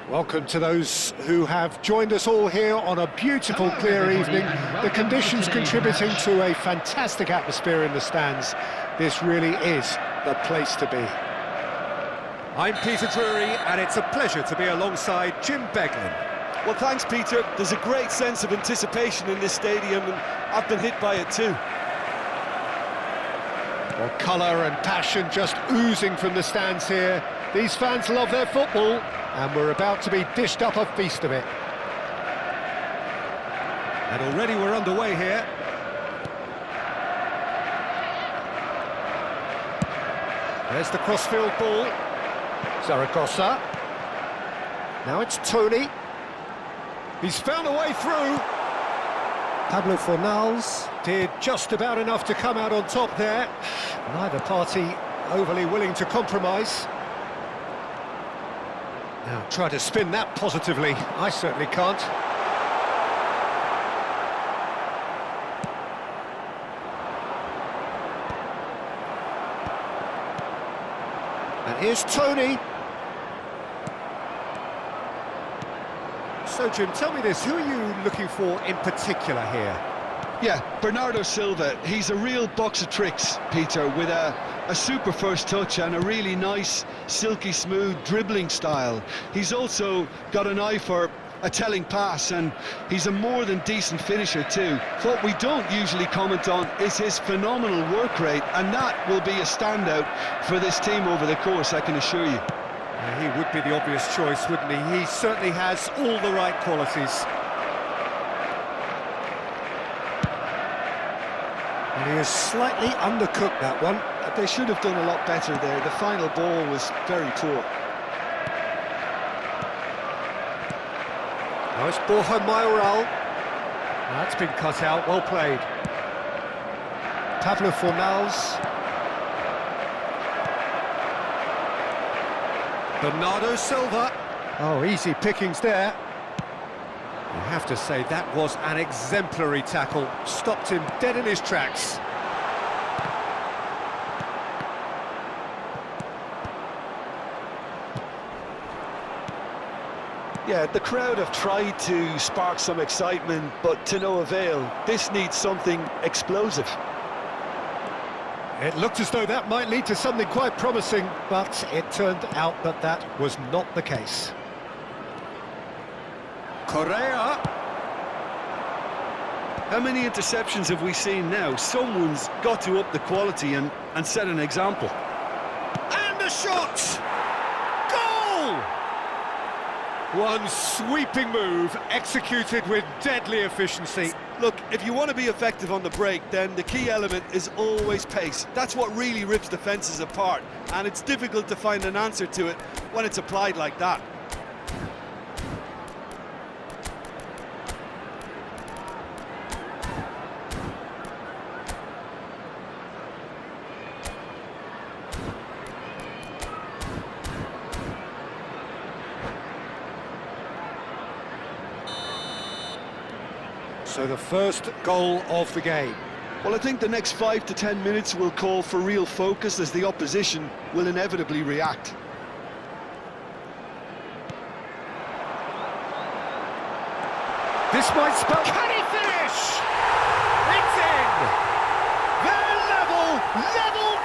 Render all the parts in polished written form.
Welcome to those who have joined us all here on a beautiful, clear evening. The conditions contributing to a fantastic atmosphere in the stands. This really is the place to be. I'm Peter Drury, and it's a pleasure to be alongside Jim Beglin. Well, thanks, Peter. There's a great sense of anticipation in this stadium, and I've been hit by it too. Well, colour and passion just oozing from the stands here. These fans love their football, and we're about to be dished up a feast of it. And already we're underway here. There's the crossfield ball. Zaragoza. Now it's Tony. He's found a way through. Pablo Fornals did just about enough to come out on top there. Neither party overly willing to compromise. Now try to spin that positively. I certainly can't. And here's Tony. So, Jim, tell me this, who are you looking for in particular here? Yeah, Bernardo Silva. He's a real box of tricks, Peter, with a super first touch and a really nice, silky smooth dribbling style. He's also got an eye for a telling pass, and he's a more than decent finisher too. What we don't usually comment on is his phenomenal work rate, and that will be a standout for this team over the course, I can assure you. He would be the obvious choice, wouldn't he? He certainly has all the right qualities. And he is slightly undercooked, that one. They should have done a lot better there. The final ball was very poor. Now it's Borja Mayoral. That's been cut out, well played. Pablo Fornals. Bernardo Silva. Oh, easy pickings there. You have to say that was an exemplary tackle. Stopped him dead in his tracks. Yeah, the crowd have tried to spark some excitement, but to no avail. This needs something explosive. It looked as though that might lead to something quite promising, but it turned out that that was not the case. Correa. How many interceptions have we seen now? Someone's got to up the quality and set an example. And a shot! Goal! One sweeping move, executed with deadly efficiency. Look, if you want to be effective on the break, then the key element is always pace. That's what really rips defences apart, and it's difficult to find an answer to it when it's applied like that. So the first goal of the game. Well, I think the next 5 to 10 minutes will call for real focus, as the opposition will inevitably react. This might spell... Can he finish? It's in! They're level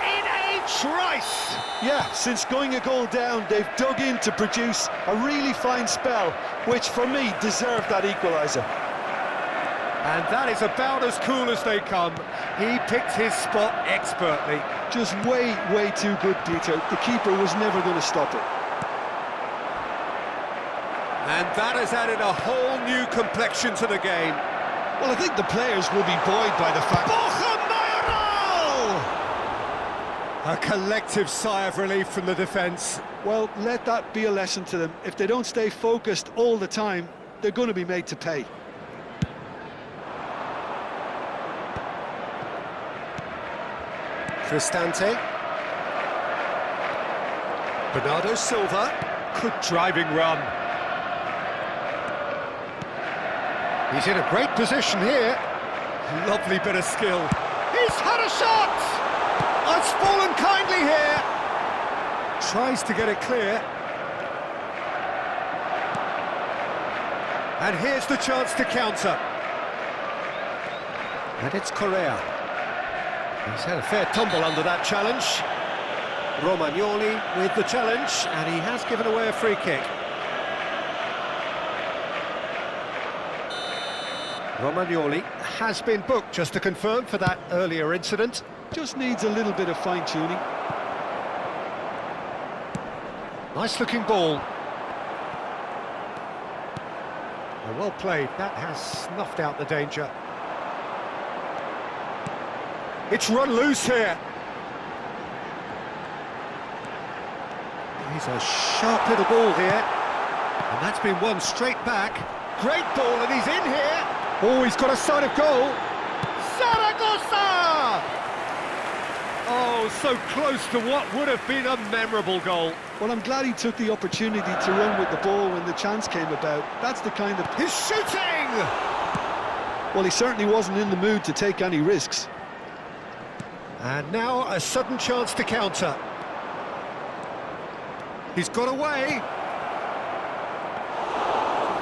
in a trice! Yeah, since going a goal down, they've dug in to produce a really fine spell, which for me deserved that equaliser. And that is about as cool as they come. He picked his spot expertly. Just way too good, Peter. The keeper was never going to stop it. And that has added a whole new complexion to the game. Well, I think the players will be buoyed by the fact... Borja Mayoral! A collective sigh of relief from the defence. Well, let that be a lesson to them. If they don't stay focused all the time, they're going to be made to pay. Cristante. Bernardo Silva. Good driving run. He's in a great position here. Lovely bit of skill. He's had a shot! It's fallen kindly here. Tries to get it clear. And here's the chance to counter. And it's Correa. He's had a fair tumble under that challenge. Romagnoli with the challenge, and he has given away a free kick. Romagnoli has been booked, just to confirm, for that earlier incident. Just needs a little bit of fine-tuning. Nice-looking ball. Oh, well played. That has snuffed out the danger. It's run loose here. He's a sharp little ball here. And that's been won straight back. Great ball, and he's in here. Oh, he's got a sight of goal. Zaragoza! Oh, so close to what would have been a memorable goal. Well, I'm glad he took the opportunity to run with the ball when the chance came about. That's the kind of... He's shooting! Well, he certainly wasn't in the mood to take any risks. And now a sudden chance to counter. He's got away.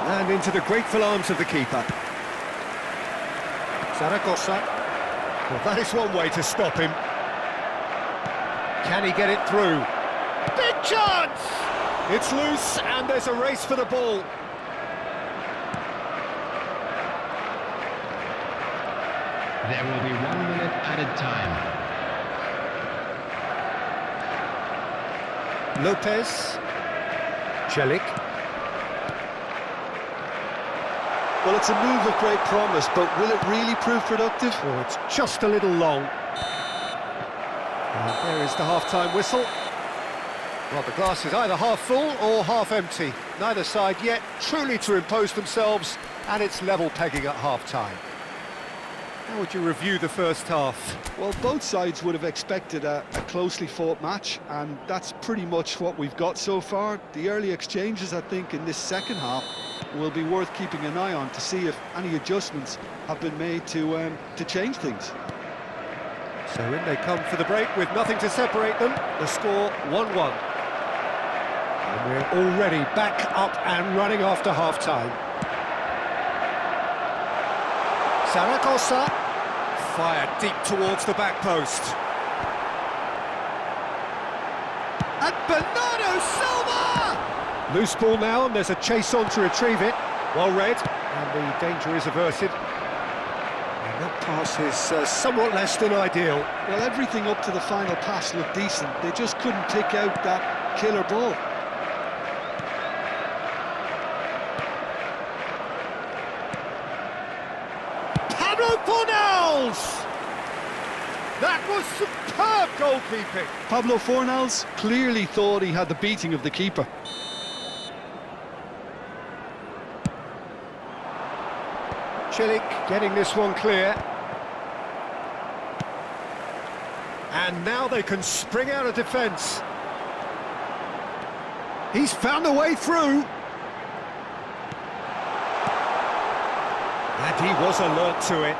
And into the grateful arms of the keeper. Zaragoza. Well, that is one way to stop him. Can he get it through? Big chance! It's loose, and there's a race for the ball. There will be 1 minute added time. Lopez. Celik. Well, it's a move of great promise, but will it really prove productive? Oh, it's just a little long. And there is the half-time whistle. Well, the glass is either half full or half empty. Neither side yet truly to impose themselves, and it's level pegging at half-time. How would you review the first half? Well, both sides would have expected a closely fought match, and that's pretty much what we've got so far. The early exchanges, I think, in this second half will be worth keeping an eye on to see if any adjustments have been made to change things. So in they come for the break with nothing to separate them. The score 1-1. And we're already back up and running after half-time. Zaragoza fired deep towards the back post. And Bernardo Silva! Loose ball now, and there's a chase on to retrieve it. Well read, and the danger is averted. And that pass is somewhat less than ideal. Well, everything up to the final pass looked decent. They just couldn't pick out that killer ball. That was superb goalkeeping. Pablo Fornals clearly thought he had the beating of the keeper. Celik getting this one clear. And now they can spring out of defence. He's found a way through. And he was alert to it.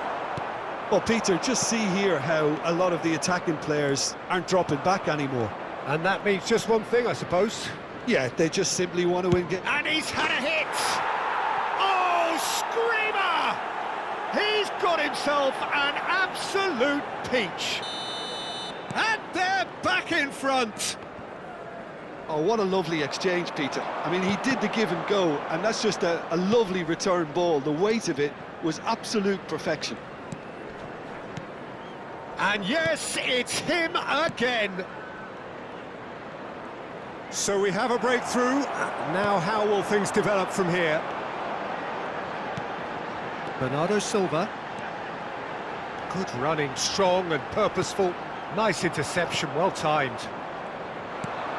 Well, Peter, just see here how a lot of the attacking players aren't dropping back anymore. And that means just one thing, I suppose. Yeah, they just simply want to win. And he's had a hit! Oh, screamer! He's got himself an absolute peach. And they're back in front. Oh, what a lovely exchange, Peter. I mean, he did the give and go, and that's just a lovely return ball. The weight of it was absolute perfection. And yes, it's him again. So we have a breakthrough. Now how will things develop from here? Bernardo Silva. Good running, strong and purposeful. Nice interception, well timed.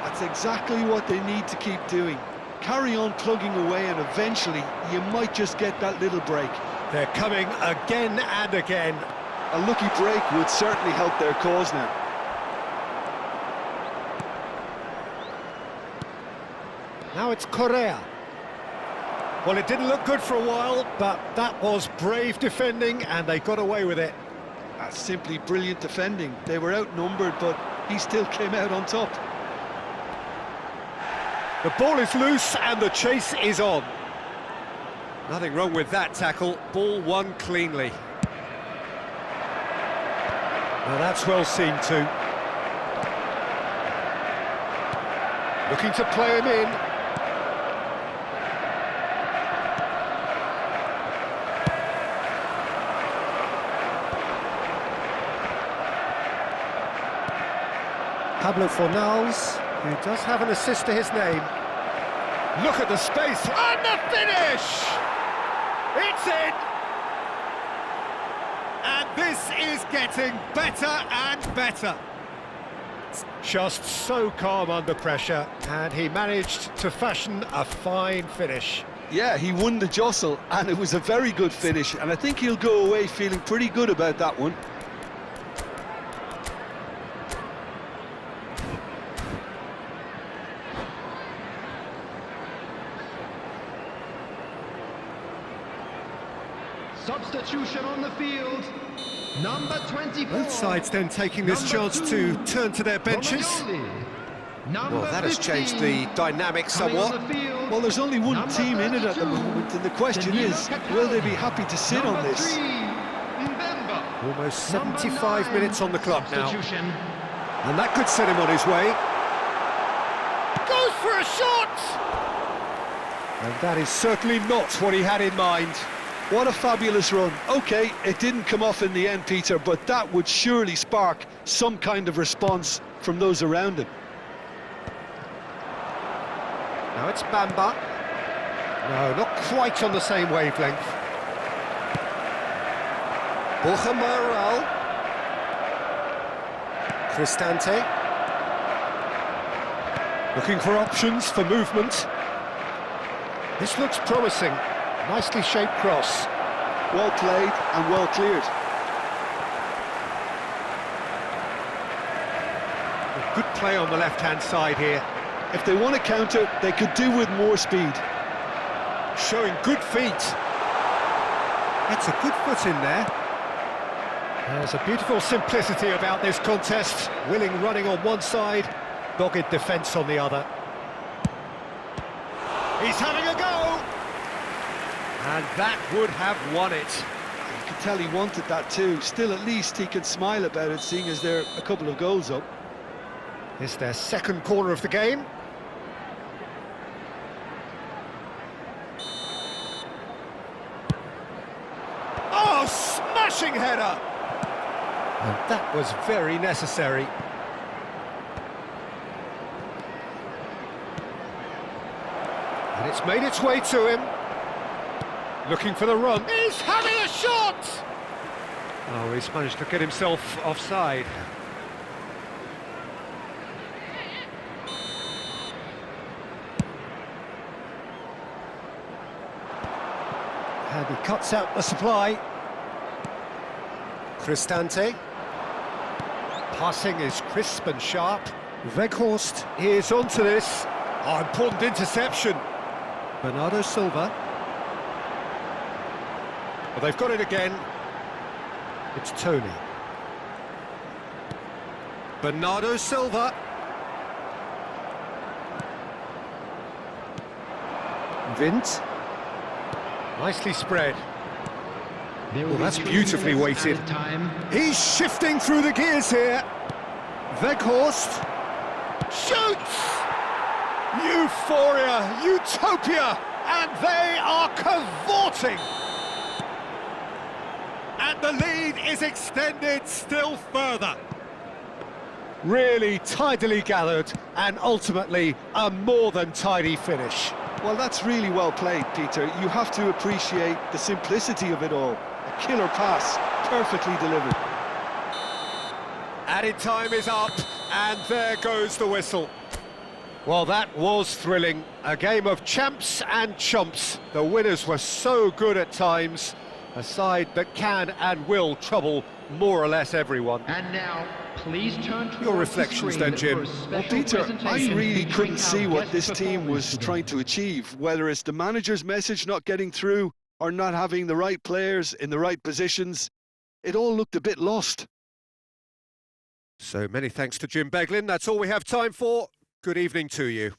That's exactly what they need to keep doing. Carry on plugging away, and eventually you might just get that little break. They're coming again and again. A lucky break would certainly help their cause now. Now it's Correa. Well, it didn't look good for a while, but that was brave defending, and they got away with it. That's simply brilliant defending. They were outnumbered, but he still came out on top. The ball is loose, and the chase is on. Nothing wrong with that tackle. Ball won cleanly. Now that's well seen too. Looking to play him in. Pablo Fornals, who does have an assist to his name. Look at the space, and the finish! It's in! And this is getting better and better. Just so calm under pressure, and he managed to fashion a fine finish. Yeah, he won the jostle, and it was a very good finish, and I think he'll go away feeling pretty good about that one. Substitution on the field. Number 24. Both sides then taking this chance to turn to their benches. Well, that has changed the dynamic somewhat. Well, there's only one team in it at the moment, and the question is, will they be happy to sit on this? Almost 75 minutes on the clock now. And that could set him on his way. Goes for a shot! And that is certainly not what he had in mind. What a fabulous run. OK, it didn't come off in the end, Peter, but that would surely spark some kind of response from those around him. Now it's Bamba. No, not quite on the same wavelength. Borja Mayoral. Cristante. Looking for options for movement. This looks promising. Nicely shaped cross. Well played and well cleared. Good play on the left-hand side here. If they want to counter, they could do with more speed. Showing good feet. That's a good foot in there. There's a beautiful simplicity about this contest. Willing running on one side, dogged defence on the other. He's having a go! And that would have won it. You can tell he wanted that too. Still, at least he can smile about it, seeing as they're a couple of goals up. It's their second corner of the game. Oh, smashing header! And that was very necessary. And it's made its way to him. Looking for the run. He's having a shot! Oh, he's managed to get himself offside. And he cuts out the supply. Cristante. Passing is crisp and sharp. Weghorst is onto this. Oh, important interception. Bernardo Silva. Well, they've got it again. It's Tony. Bernardo Silva. Vint. Nicely spread. Well, that's beautifully weighted. He's shifting through the gears here. Weghorst. Shoots! Euphoria, utopia, and they are cavorting. And the lead is extended still further. Really tidily gathered, and ultimately a more than tidy finish. Well, that's really well played, Peter. You have to appreciate the simplicity of it all. A killer pass, perfectly delivered. Added time is up, and there goes the whistle. Well, that was thrilling. A game of champs and chumps. The winners were so good at times. A side that can and will trouble more or less everyone. And now, please turn to your reflections then, Jim. Well, Peter, I really couldn't see what this team was trying to achieve, whether it's the manager's message not getting through or not having the right players in the right positions. It all looked a bit lost. So many thanks to Jim Beglin. That's all we have time for. Good evening to you.